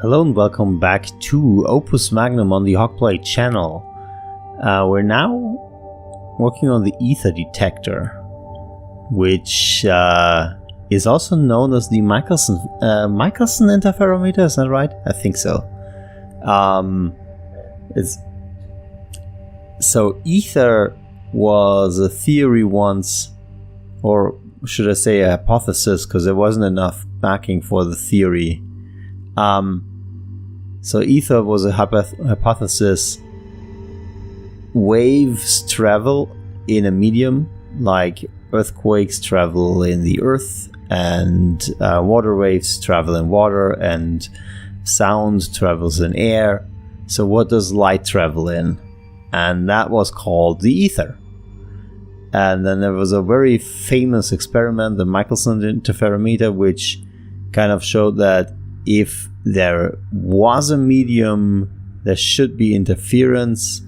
Hello and welcome back to Opus Magnum on the HogPlay channel. We're now working on the Aether Detector, which is also known as the Michelson interferometer, is that right? I think so. So Aether was a theory once, or should I say a hypothesis, because there wasn't enough backing for the theory. So Aether was a hypothesis. Waves travel in a medium, like earthquakes travel in the earth, and water waves travel in water, and sound travels in air. So what does light travel in? And that was called the Aether. And then there was a very famous experiment, the Michelson interferometer, which kind of showed that if there was a medium, there should be interference,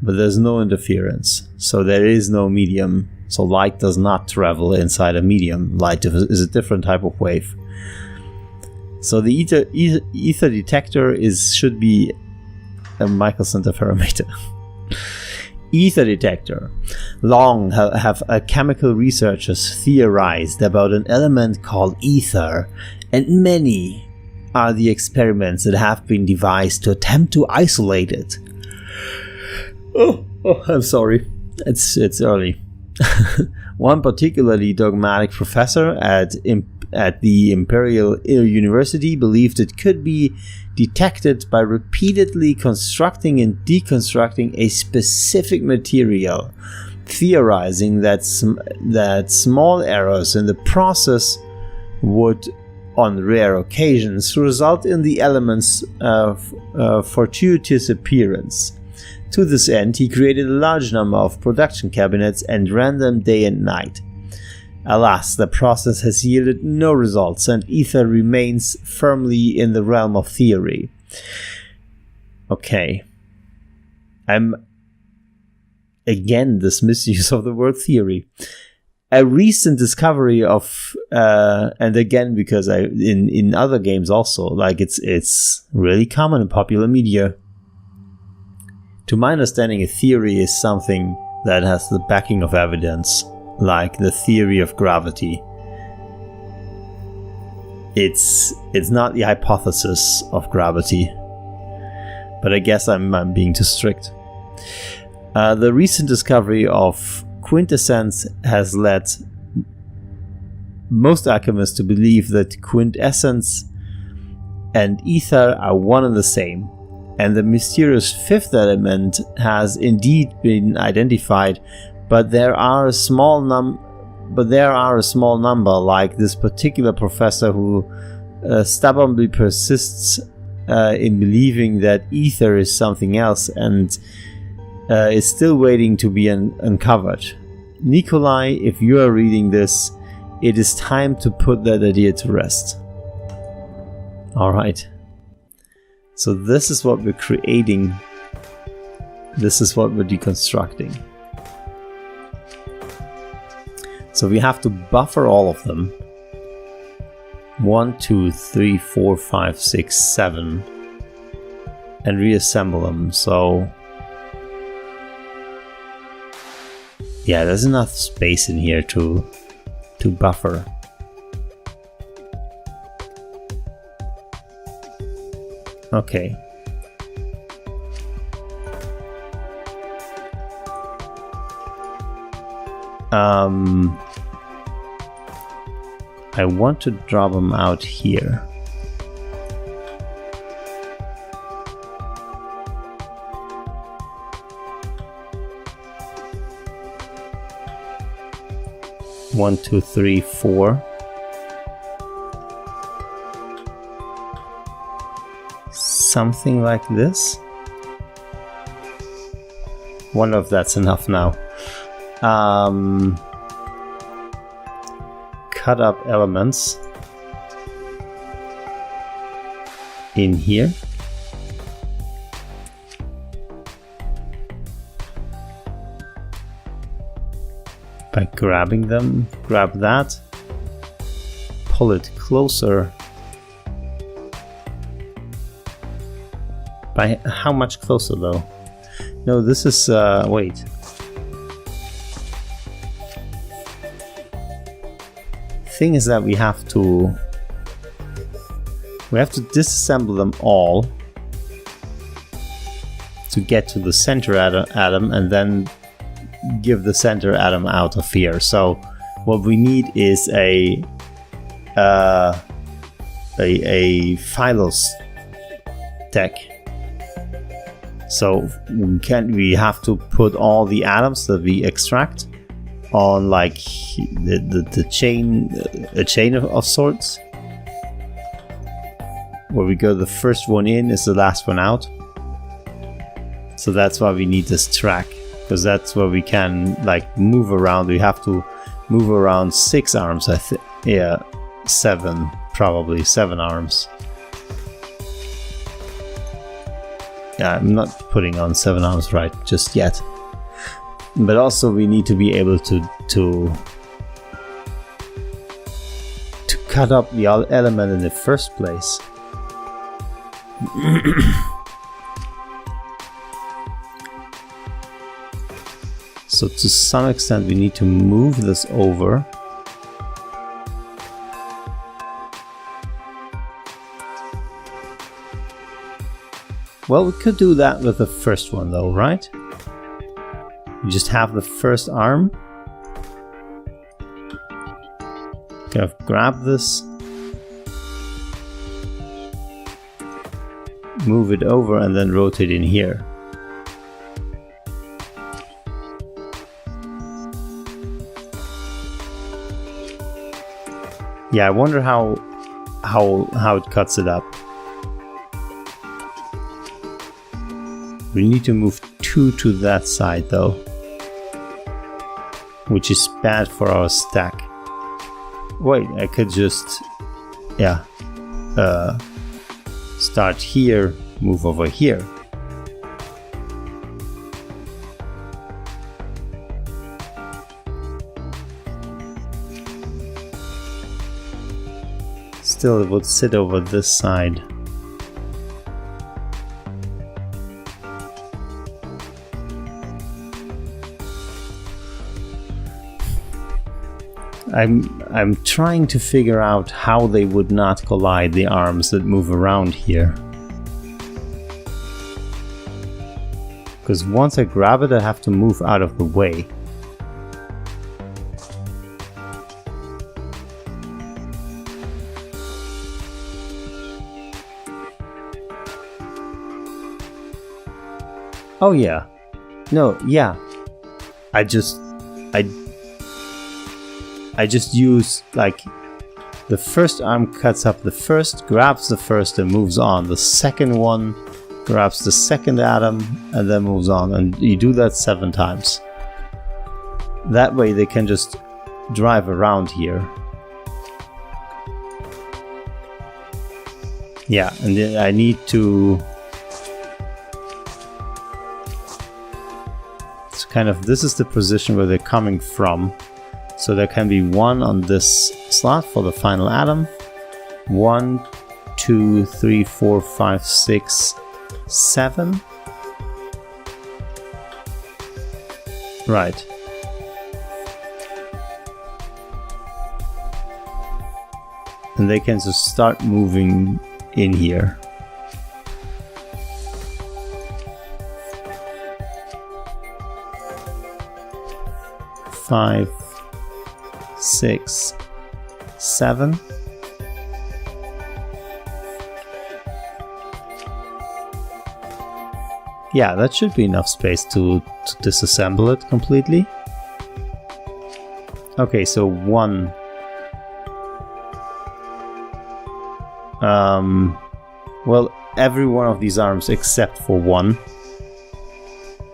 but there's no interference. So there is no medium. So light does not travel inside a medium. Light is a different type of wave. So the Aether detector should be a Michelson interferometer. Aether detector. Long have chemical researchers theorized about an element called ether, and many are the experiments that have been devised to attempt to isolate it. Oh, I'm sorry. It's early. One particularly dogmatic professor at the Imperial University believed it could be detected by repeatedly constructing and deconstructing a specific material, theorizing that small errors in the process would, on rare occasions, result in the element's fortuitous appearance. To this end, he created a large number of production cabinets and ran them day and night. Alas, the process has yielded no results, and ether remains firmly in the realm of theory. Okay. Again, this misuse of the word theory. A recent discovery of, and again, because in other games also, like it's really common in popular media. To my understanding, a theory is something that has the backing of evidence, like the theory of gravity. It's not the hypothesis of gravity, but I guess I'm being too strict. The recent discovery of quintessence has led most alchemists to believe that quintessence and ether are one and the same, and the mysterious fifth element has indeed been identified, but there are a small number, like this particular professor who stubbornly persists in believing that ether is something else and is still waiting to be uncovered. Nikolai, if you are reading this, it is time to put that idea to rest. Alright. So this is what we're creating. This is what we're deconstructing. So we have to buffer all of them. 1, 2, 3, 4, 5, 6, 7. And reassemble them. So yeah, there's enough space in here to buffer. Okay. I want to drop them out here. One, two, three, 4. Something like this. Wonder if that's enough now. Cut up elements in here. By grabbing them, grab that, pull it closer, By how much closer though? No, this is wait. Thing is that we have to disassemble them all to get to the center atom and then give the center atom out of here. So what we need is a Phylos deck. So we have to put all the atoms that we extract on like the chain, a chain of sorts. Where we go, the first one in is the last one out. So that's why we need this track, because that's where we can like move around. We have to move around 6 arms, I think. Yeah, 7, probably 7 arms. Yeah, I'm not putting on 7 arms right just yet. But also we need to be able to cut up the element in the first place. So to some extent we need to move this over. Well, we could do that with the first one though, right? You just have the first arm. Kind of grab this. Move it over and then rotate in here. Yeah, I wonder how it cuts it up. We need to move 2 to that side though, which is bad for our stack. Wait, I could just, yeah, start here, move over here. Still, it would sit over this side. I'm trying to figure out how they would not collide, the arms that move around here. Because once I grab it, I have to move out of the way. Oh yeah. No, yeah. I just use like the first arm cuts up the first, grabs the first and moves on. The second one grabs the second atom and then moves on. And you do that 7 times. That way they can just drive around here. Yeah, and then I need to kind of, this is the position where they're coming from. So there can be 1 on this slot for the final atom. 1, 2, 3, 4, 5, 6, 7. Right. And they can just start moving in here. Five, 6, 7. Yeah, that should be enough space to disassemble it completely. Okay, so 1. Well, every one of these arms except for 1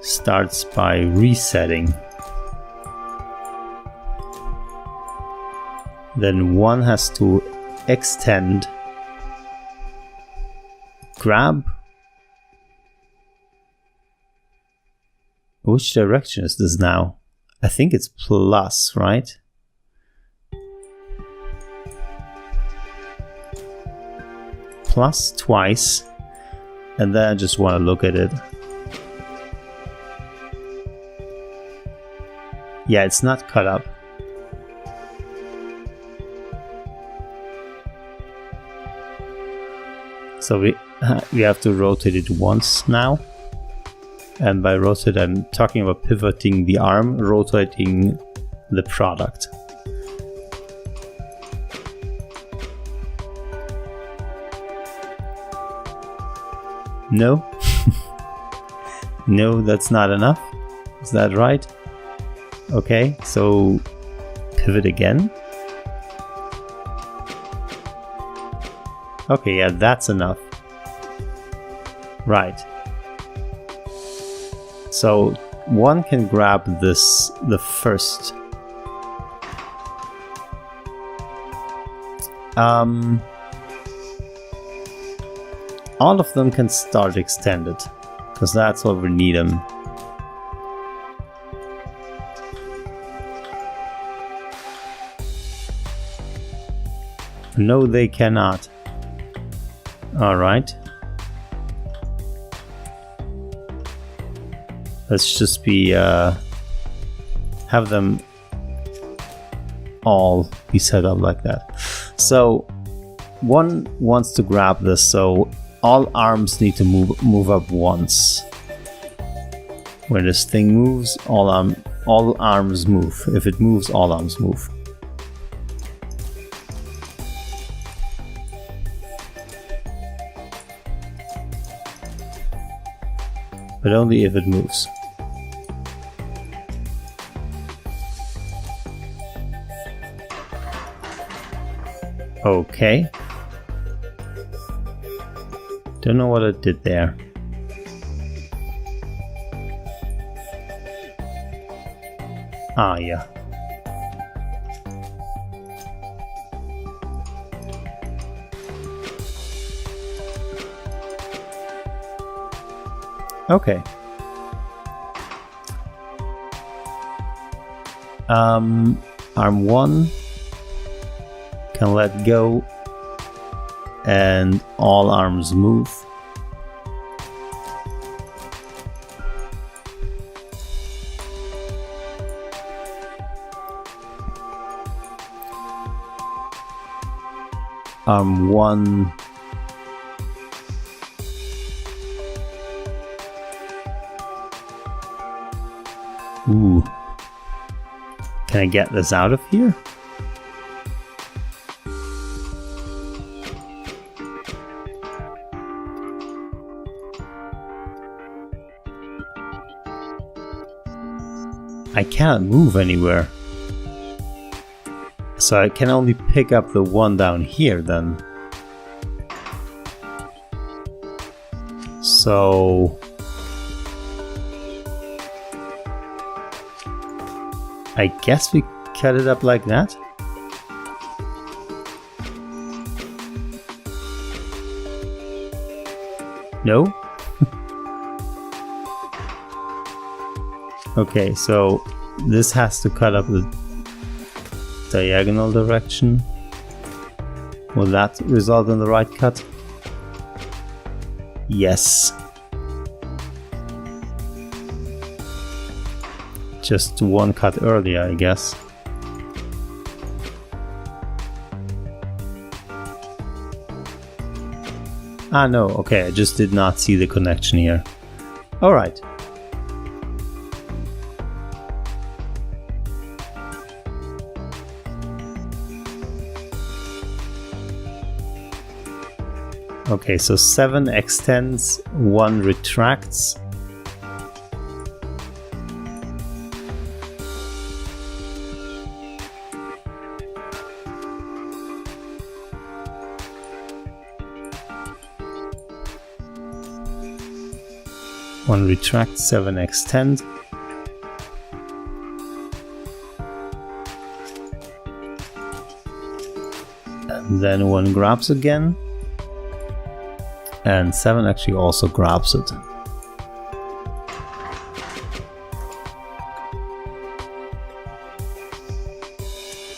starts by resetting. Then 1 has to extend, grab. Which direction is this now? I think it's plus, right? Plus twice. and then I just want to look at it. Yeah, it's not cut up. So we have to rotate it once now. And by rotate, I'm talking about pivoting the arm, rotating the product. No? No, that's not enough. Is that right? Okay, so pivot again. Okay, yeah, that's enough. Right. So one can grab this, the first. All of them can start extended, because that's what we need them. No, they cannot. Alright. Let's just be, have them all be set up like that. So, one wants to grab this, so all arms need to move up once. When this thing moves, all arms move. If it moves, all arms move. But only if it moves. Okay. Don't know what it did there. Ah, yeah. Okay. Arm 1 can let go and all arms move. Arm 1 Ooh. Can I get this out of here? I can't move anywhere. So I can only pick up the one down here then. So I guess we cut it up like that. No? Okay, so this has to cut up the diagonal direction. Will that result in the right cut? Yes. Just one cut earlier, I guess. Ah, no, okay, I just did not see the connection here. Alright. Okay, so 7 extends, 1 retracts. One retracts, 7 extend. And then 1 grabs again. And 7 actually also grabs it.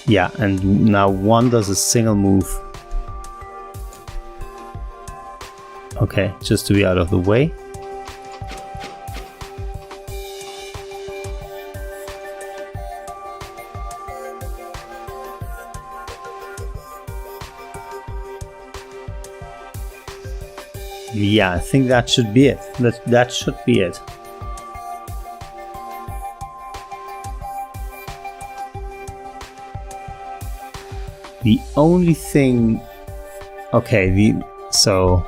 Yeah, and now 1 does a single move. Okay, just to be out of the way. Yeah, I think that should be it. That should be it. The only thing... Okay, so...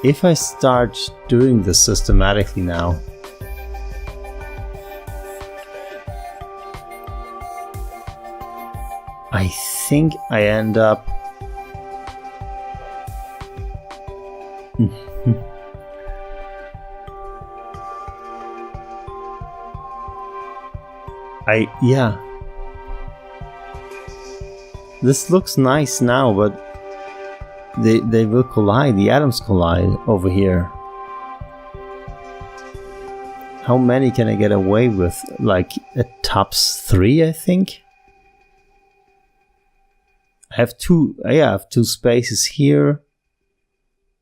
If I start doing this systematically now... I think I end up... yeah. This looks nice now, but they will collide. The atoms collide over here. How many can I get away with? Like at tops 3, I think. I have two. Yeah, I have 2 spaces here.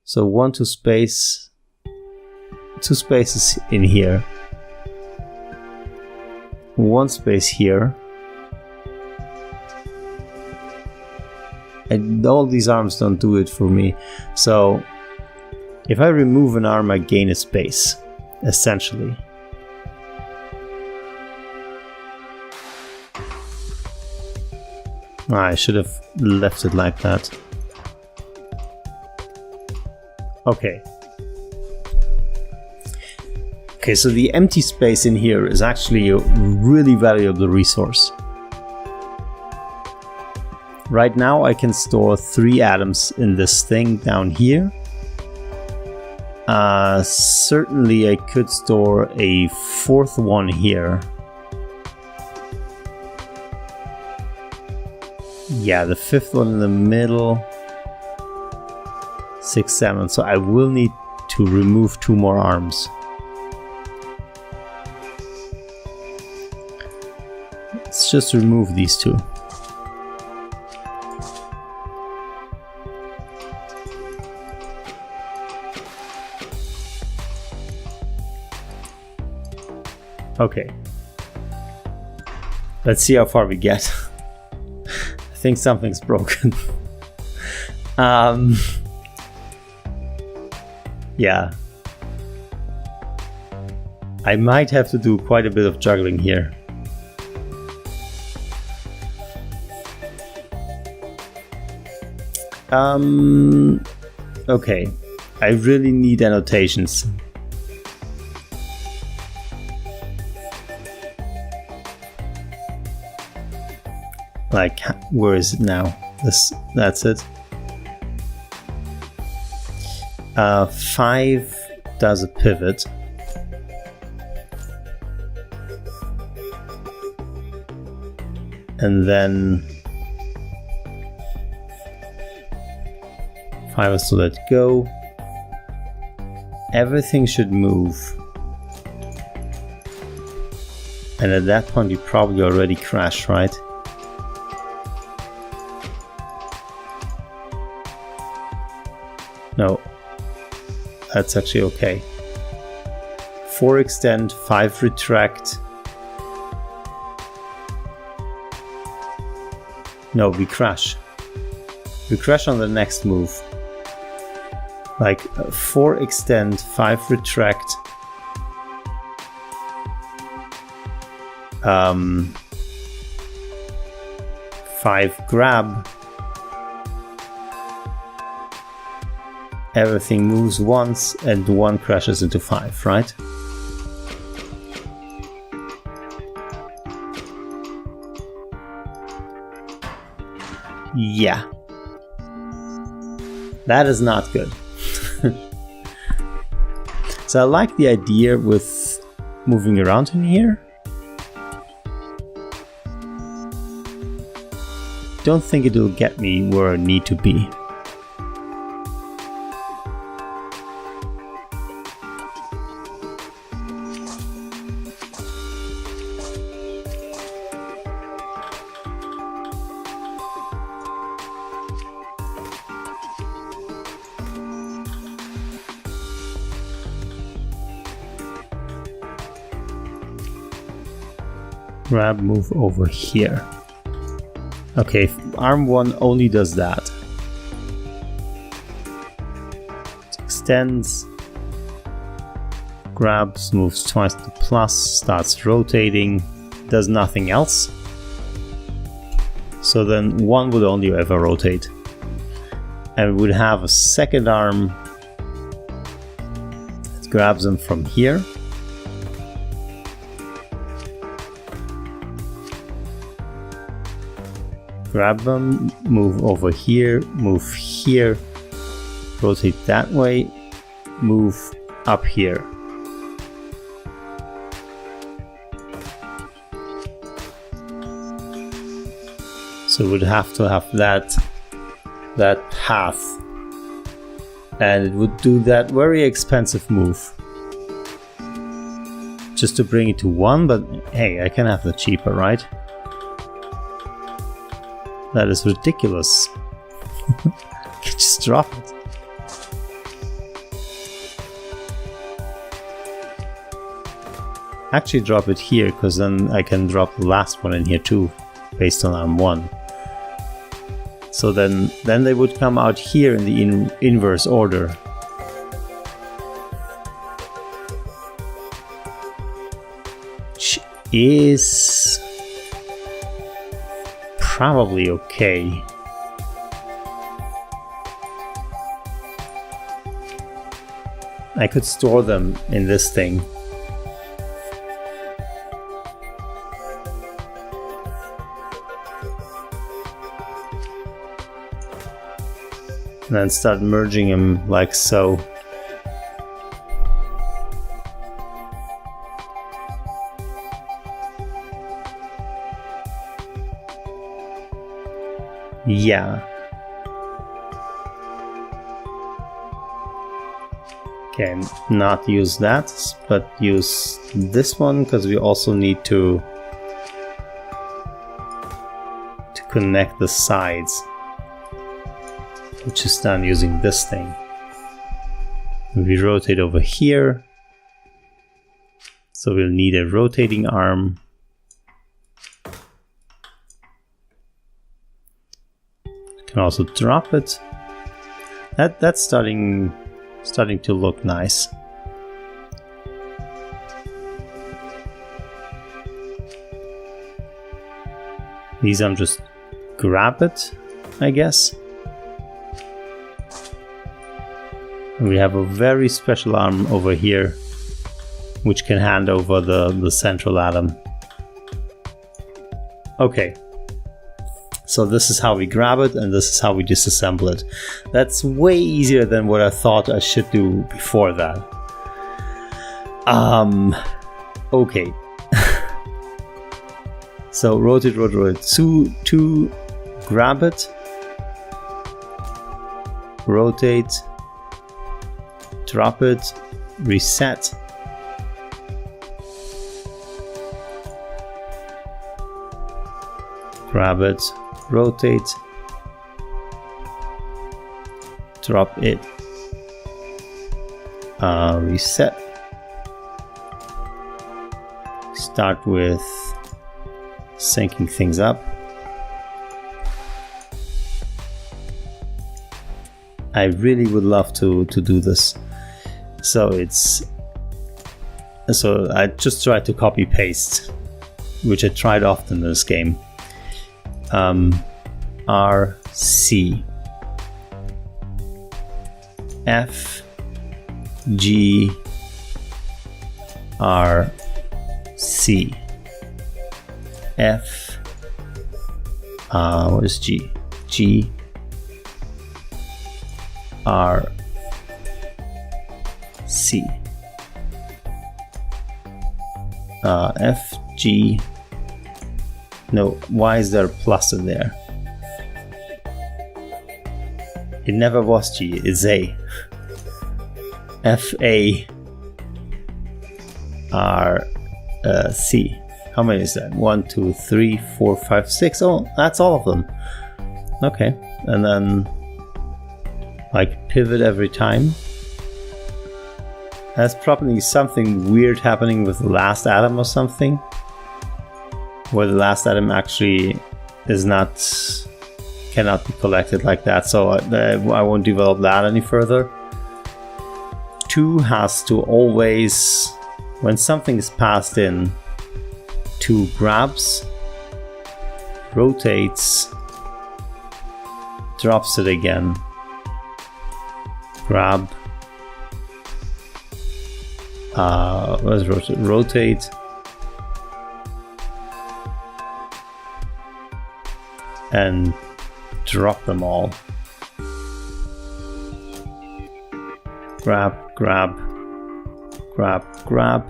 So 2 spaces in here. 1 space here. And all these arms don't do it for me. So if I remove an arm, I gain a space, essentially. I should have left it like that. Okay. Okay, so the empty space in here is actually a really valuable resource. Right now I can store 3 atoms in this thing down here. Certainly I could store a 4th one here. Yeah, the 5th one in the middle. 6, 7. So I will need to remove 2 more arms. Let's just remove these 2. Okay. Let's see how far we get. I think something's broken. Yeah. I might have to do quite a bit of juggling here. Okay. I really need annotations. Like, where is it now? That's it. 5 does a pivot. And then 5 has to let go. Everything should move. And at that point you probably already crashed, right? No, that's actually okay. 4 extend, 5 retract. No, we crash. We crash on the next move. Like 4 extend, 5 retract. 5 grab. Everything moves once and 1 crashes into 5, right? Yeah. That is not good. So I like the idea with moving around in here. Don't think it will get me where I need to be. grab, move over here. Okay, arm 1 only does that. It extends, grabs, moves twice to plus, starts rotating, does nothing else. So then 1 would only ever rotate. And we would have a second arm that grabs them from here. Grab them, move over here, move here, rotate that way, move up here. So we'd have to have that path, and it would do that very expensive move just to bring it to 1, but hey, I can have the cheaper, right? That is ridiculous. Just drop it. Actually drop it here, because then I can drop the last one in here too, based on arm 1. So then they would come out here in the inverse order. Which is probably okay. I could store them in this thing. And then start merging them like so. Yeah. Okay, not use that, but use this one, because we also need to connect the sides, which is done using this thing. We rotate over here, so we'll need a rotating arm. Can also drop it. That's starting to look nice. These I'm just grab it, I guess. And we have a very special arm over here, which can hand over the central atom. Okay. So this is how we grab it, and this is how we disassemble it. That's way easier than what I thought I should do before that. Okay. So rotate, to grab it, rotate, drop it, reset. Grab it, rotate, drop it, reset. Start with syncing things up. I really would love to do this. So I just tried to copy paste, which I tried often in this game. RC F G R C F what is G? G R C F G. No, why is there a plus in there? It never was G, it's A. F A R C. How many is that? 1, 2, 3, 4, 5, 6. Oh, that's all of them. Okay, and then like pivot every time. That's probably something weird happening with the last atom or something. where the last item actually cannot be collected like that, so I won't develop that any further. 2 has to always, when something is passed in, 2 grabs, rotates, drops it again, grab, let's rotate, and drop them all. Grab, grab, grab, grab,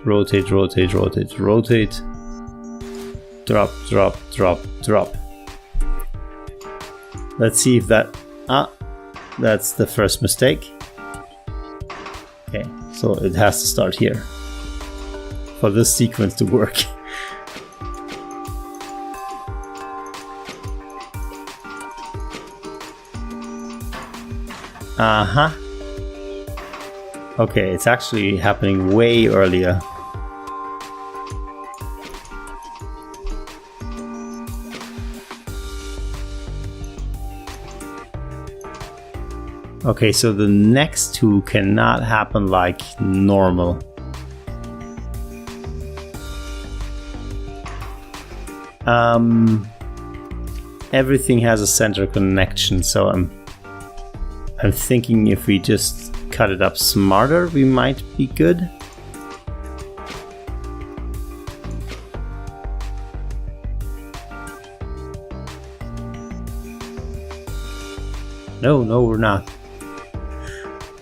rotate, rotate, rotate, rotate, drop, drop, drop, drop. Let's see if that's the first mistake. Okay, so it has to start here for this sequence to work. Okay, it's actually happening way earlier. Okay, so the next 2 cannot happen like normal. Everything has a center connection, so I'm thinking if we just cut it up smarter, we might be good. No, we're not.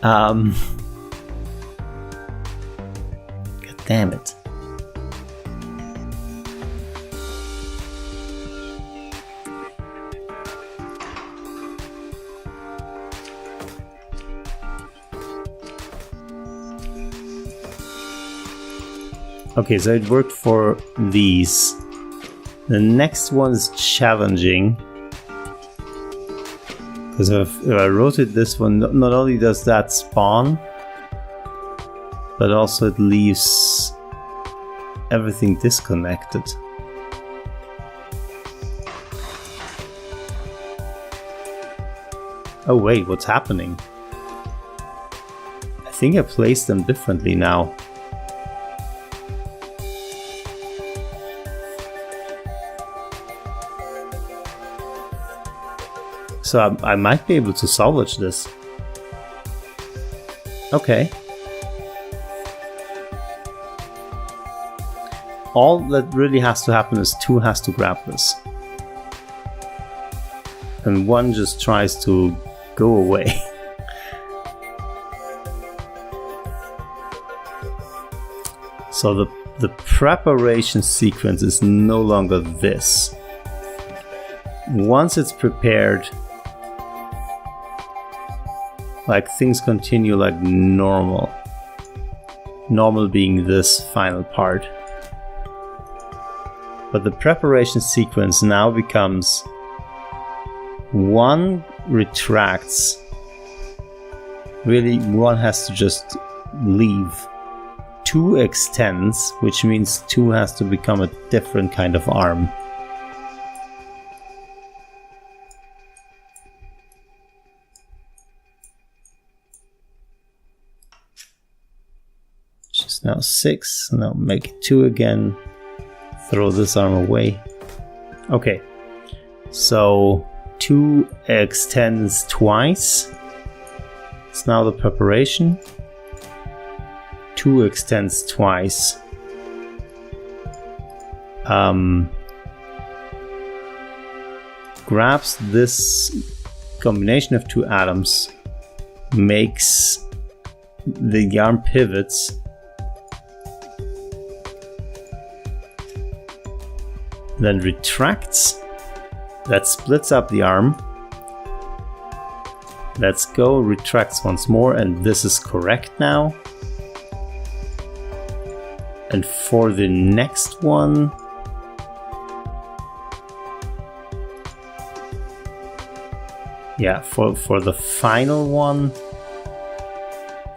God damn it. Okay, so it worked for these. The next one is challenging. Because if I rotate this one, not only does that spawn, but also it leaves everything disconnected. Oh wait, what's happening? I think I placed them differently now. So I might be able to salvage this. Okay. All that really has to happen is 2 has to grab this. And 1 just tries to go away. So the preparation sequence is no longer this. Once it's prepared, like things continue like normal. Normal being this final part. But the preparation sequence now becomes 1 retracts. Really, 1 has to just leave. 2 extends, which means 2 has to become a different kind of arm. Now 6, now make it 2 again, throw this arm away. Okay, so 2 extends twice. It's now the preparation. 2 extends twice. Grabs this combination of 2 atoms, makes the arm pivots. Then retracts, that splits up the arm. Let's go, retracts once more, and this is correct now. And for the next one, yeah, for the final one,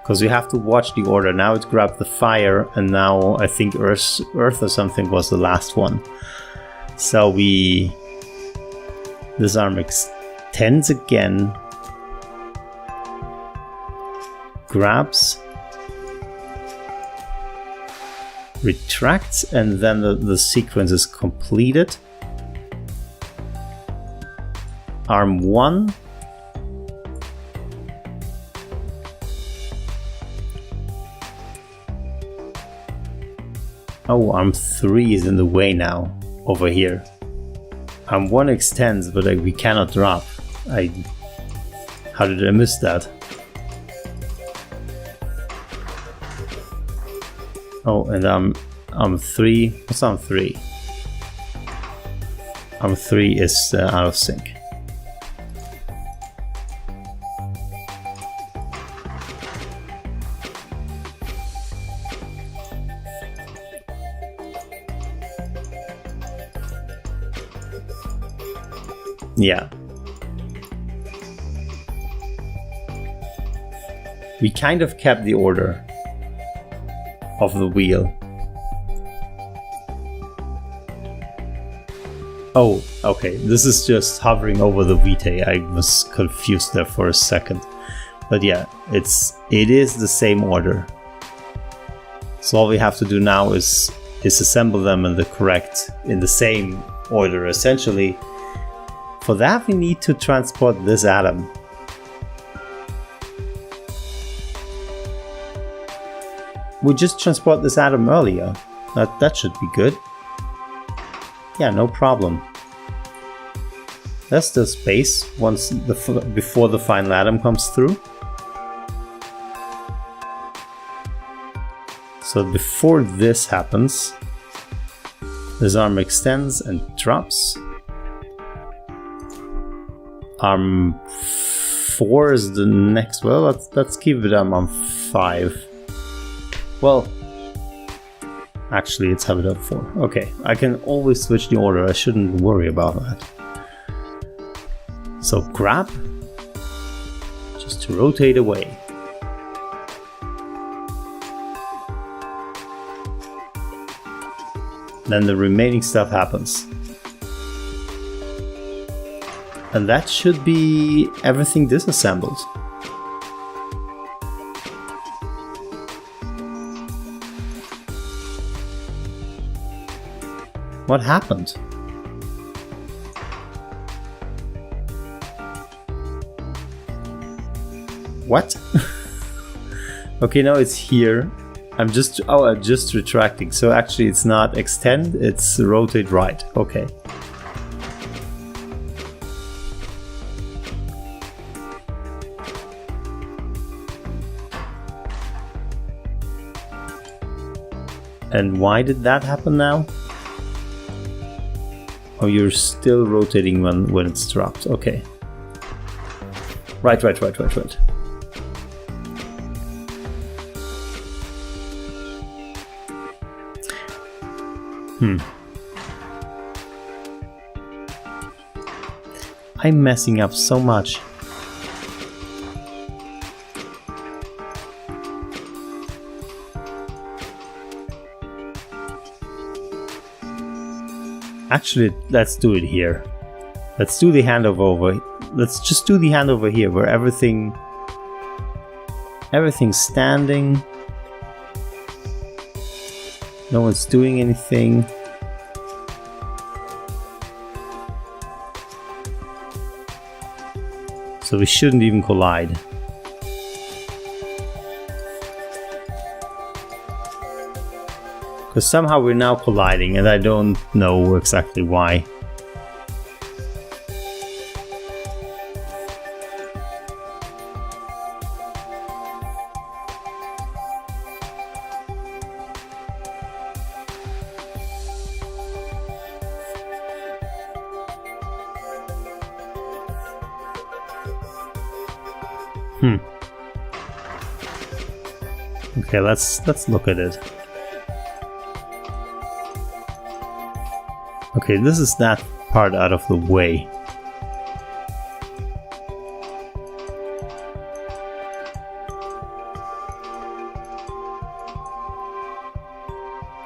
Because you have to watch the order. Now it grabbed the fire, and now I think Earth or something was the last one. So this arm extends again, grabs, retracts, and then the sequence is completed. Arm 1. Oh, arm 3 is in the way now, over here. Arm 1 extends, but we cannot drop. How did I miss that? Oh, and arm 3, what's arm 3? Arm 3 is out of sync. Yeah. We kind of kept the order of the wheel. Oh, okay. This is just hovering over the vitae. I was confused there for a second. But yeah, it is the same order. So all we have to do now is assemble them in the same order, essentially. For that, we need to transport this atom. We just transport this atom earlier. That should be good. Yeah, no problem. There's still space before the final atom comes through. So before this happens, this arm extends and drops. Arm 4 is the next. Well, let's keep it on arm 5. Well, actually, let's have it up 4. Okay, I can always switch the order. I shouldn't worry about that. So grab, just to rotate away. Then the remaining stuff happens. And that should be everything disassembled. What happened? What? Okay, now it's here. I'm just retracting. So actually it's not extend, it's rotate right. Okay. And why did that happen now? Oh, you're still rotating when it's dropped. Okay. Right. I'm messing up so much. Actually, let's do it here. Let's do the handover over. Let's just do the handover here, where everything's standing. No one's doing anything. So we shouldn't even collide. Because somehow we're now colliding, and I don't know exactly why. Okay, let's look at it. Okay, this is that part out of the way.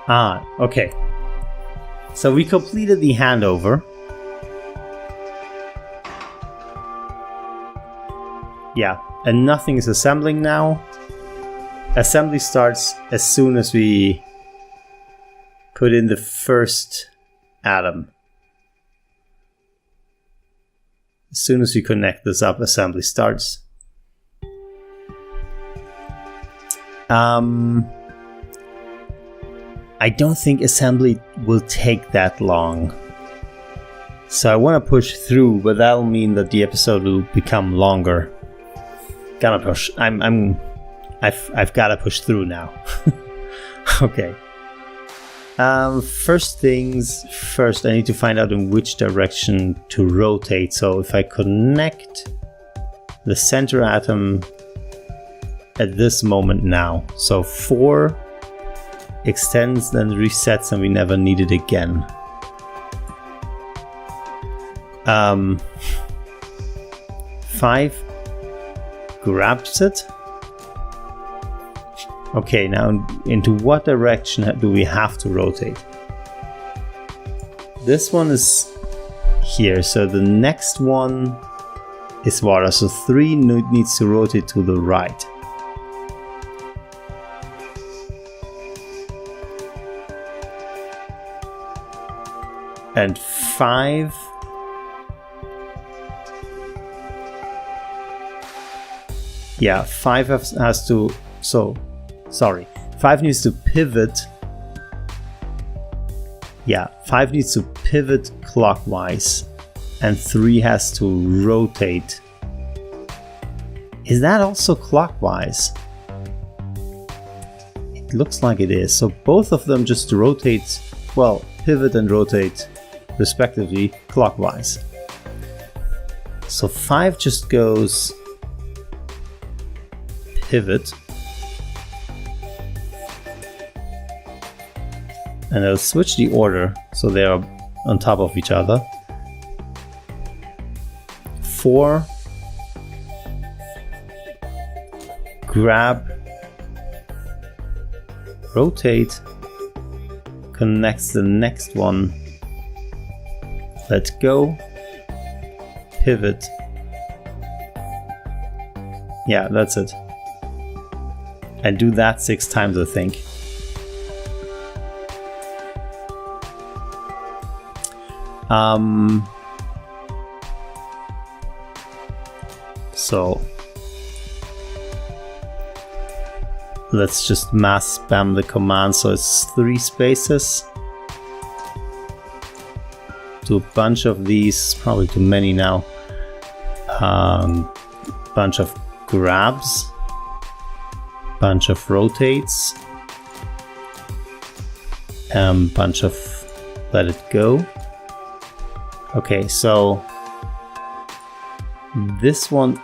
Ah, okay. So we completed the handover. Yeah, and nothing is assembling now. Assembly starts as soon as we put in the first atom. As soon as we connect this up, assembly starts. I don't think assembly will take that long. So I want to push through, but that'll mean that the episode will become longer. Gotta push. I've gotta push through now. Okay. First things first, I need to find out in which direction to rotate. So if I connect the center atom at this moment now, so 4 extends, then resets, and we never need it again. 5 grabs it. Okay, now into what direction do we have to rotate? This one is here, so the next one is water. So 3 needs to rotate to the right. And 5 yeah, 5 has to, so sorry, 5 needs to pivot. Yeah, 5 needs to pivot clockwise, and 3 has to rotate. Is that also clockwise? It looks like it is. So both of them just rotate, well, pivot and rotate respectively clockwise. So 5 just goes pivot, and I'll switch the order so they are on top of each other. 4 grab, rotate, connects the next one, let go, pivot. Yeah, that's it. And do that 6 times, I think. So let's just mass spam the command. So it's 3 spaces. Do a bunch of these, probably too many now. Bunch of grabs, bunch of rotates, bunch of let it go. Okay, so this one,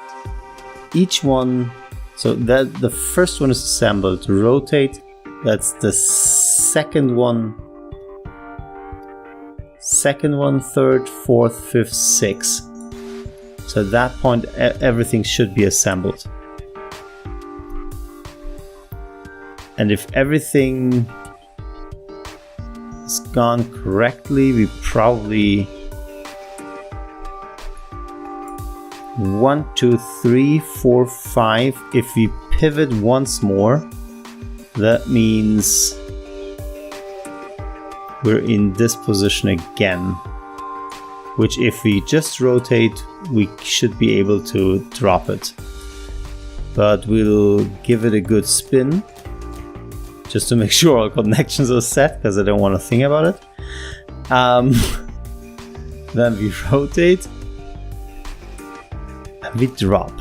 each one, so that the first one is assembled, rotate, that's the second one, third, fourth, fifth, sixth. So at that point everything should be assembled. And if everything has gone correctly, we probably 1, 2, 3, 4, 5. If we pivot once more, that means we're in this position again, which if we just rotate, we should be able to drop it. But we'll give it a good spin just to make sure all connections are set, because I don't want to think about it. Then we rotate and we drop.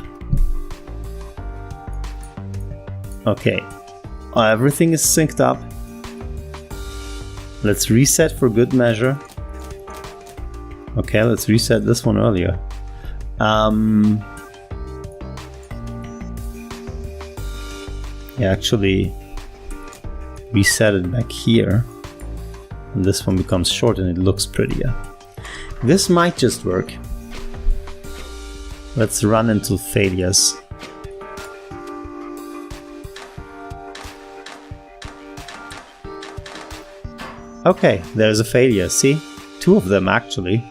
Okay, everything is synced up. Let's reset for good measure. Okay, let's reset this one earlier. Yeah, actually reset it back here, and this one becomes short and it looks prettier. This might just work. Let's run into failures. Okay, there's a failure. See? 2 of them actually.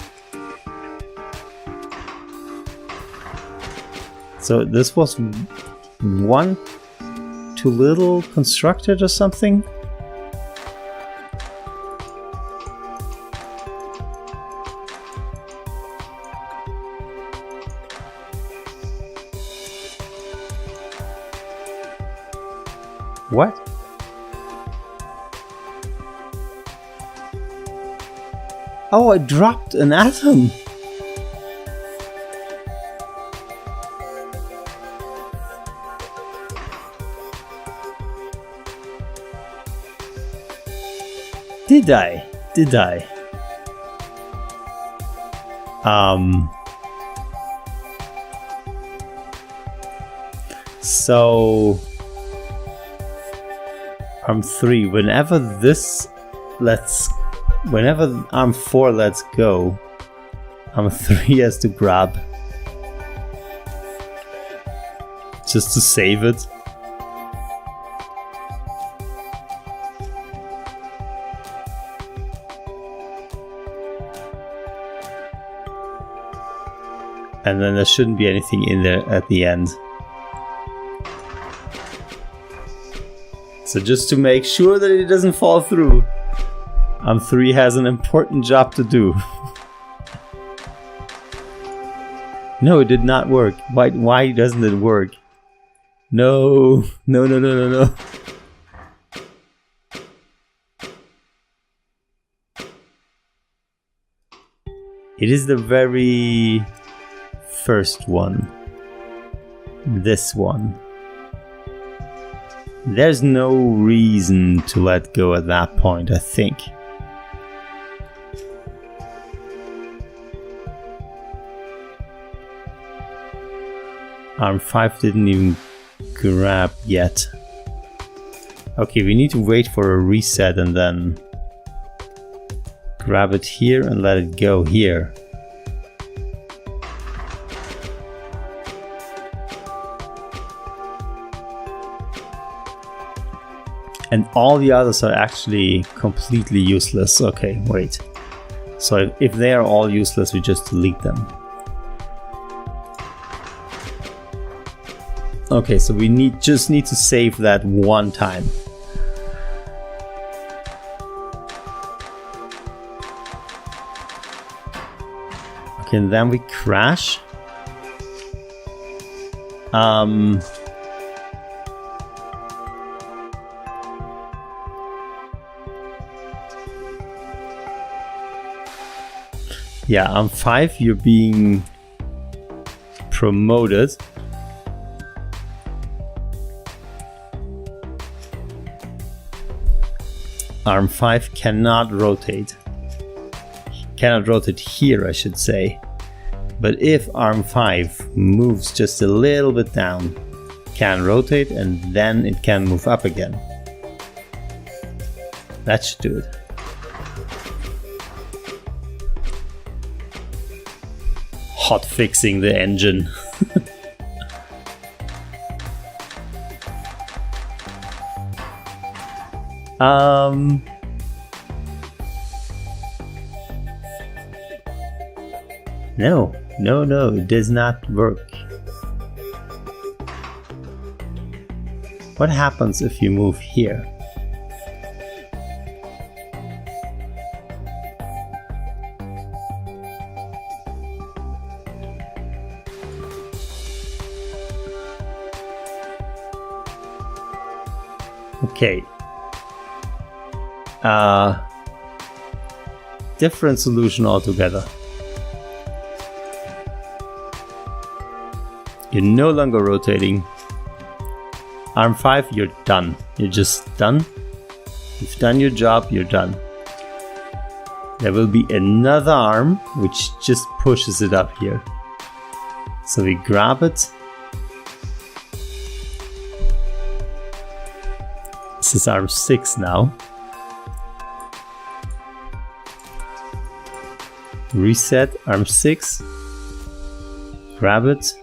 So this was one too little constructed or something? What? Oh, I dropped an atom! Did I? Did I? So arm 3, whenever arm 4 lets go, arm 3 has to grab. Just to save it. And then there shouldn't be anything in there at the end. So just to make sure that it doesn't fall through, arm 3 has an important job to do. No, it did not work. Why doesn't it work? No. No, no, no, no, no. It is the very first one. This one. There's no reason to let go at that point, I think. Arm 5 didn't even grab yet. Okay, we need to wait for a reset and then grab it here and let it go here. And all the others are actually completely useless. Okay, wait. So if they are all useless, we just delete them. Okay, so we just need to save that one time. Okay, and then we crash. Yeah, arm 5, you're being promoted. Arm 5 cannot rotate. Cannot rotate here, I should say. But if arm 5 moves just a little bit down, can rotate and then it can move up again. That should do it. Hot fixing the engine. No, it does not work. What happens if you move here? Okay. Different solution altogether. You're no longer rotating. Arm 5, you're done. You're just done. You've done your job, you're done. There will be another arm which just pushes it up here. So we grab it. This is arm 6 now. Reset arm 6. Grab it.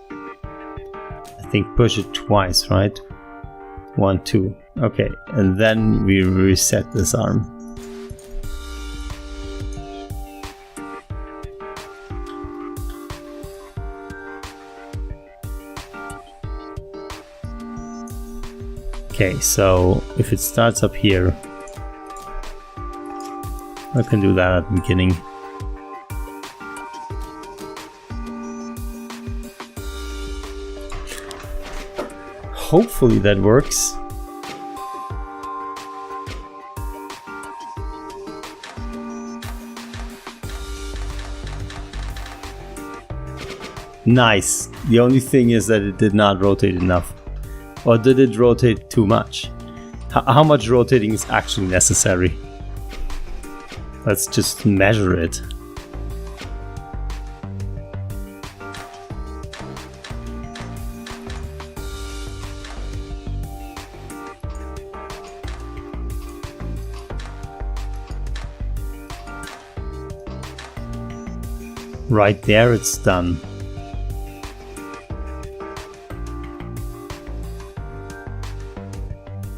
I think push it twice, right? 1, 2. Okay, and then we reset this arm. Okay, so if it starts up here, I can do that at the beginning. Hopefully that works. Nice. The only thing is that it did not rotate enough. Or did it rotate too much? How much rotating is actually necessary? Let's just measure it. Right there, it's done.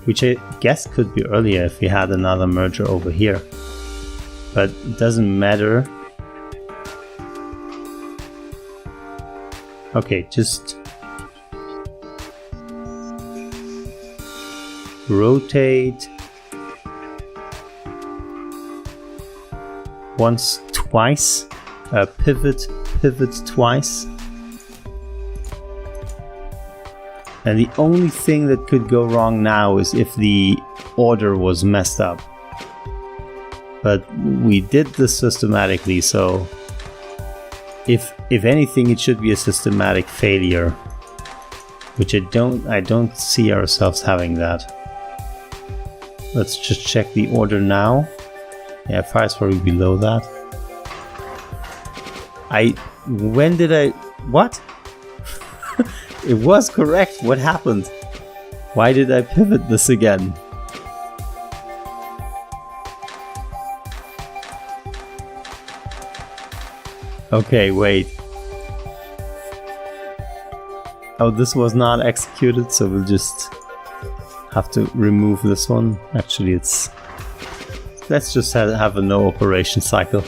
Which I guess could be earlier if we had another merger over here. But it doesn't matter. Okay, just rotate once, twice. Pivot twice. And the only thing that could go wrong now is if the order was messed up. But we did this systematically, so if anything, it should be a systematic failure, which I don't see ourselves having that. Let's just check the order now. Yeah, fire is probably below that. What? It was correct. What happened? Why did I pivot this again? Okay, wait. Oh, this was not executed, so we'll just have to remove this one. Actually, let's just have a no operation cycle.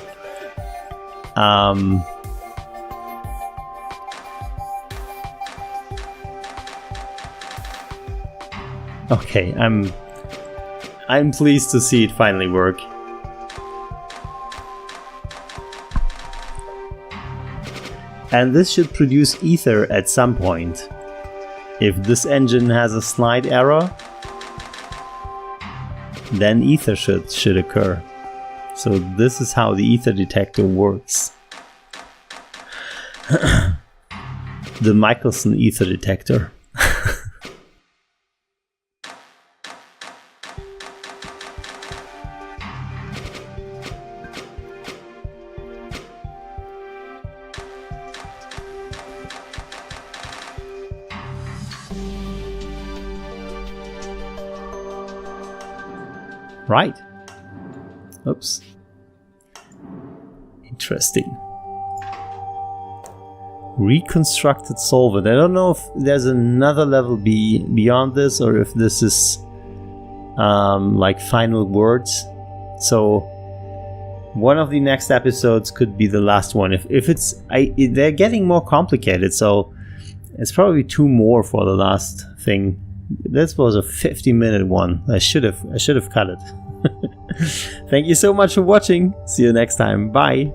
Okay, I'm pleased to see it finally work. And this should produce Aether at some point. If this engine has a slight error, then Aether should occur. So this is how the Aether detector works. The Michelson Aether detector. Right. Oops. Interesting. Reconstructed solvent. I don't know if there's another level beyond this, or if this is like final words. So one of the next episodes could be the last one. If it's they're getting more complicated, so it's probably 2 more for the last thing. This was a 50-minute one. I should have cut it. Thank you so much for watching. See you next time. Bye.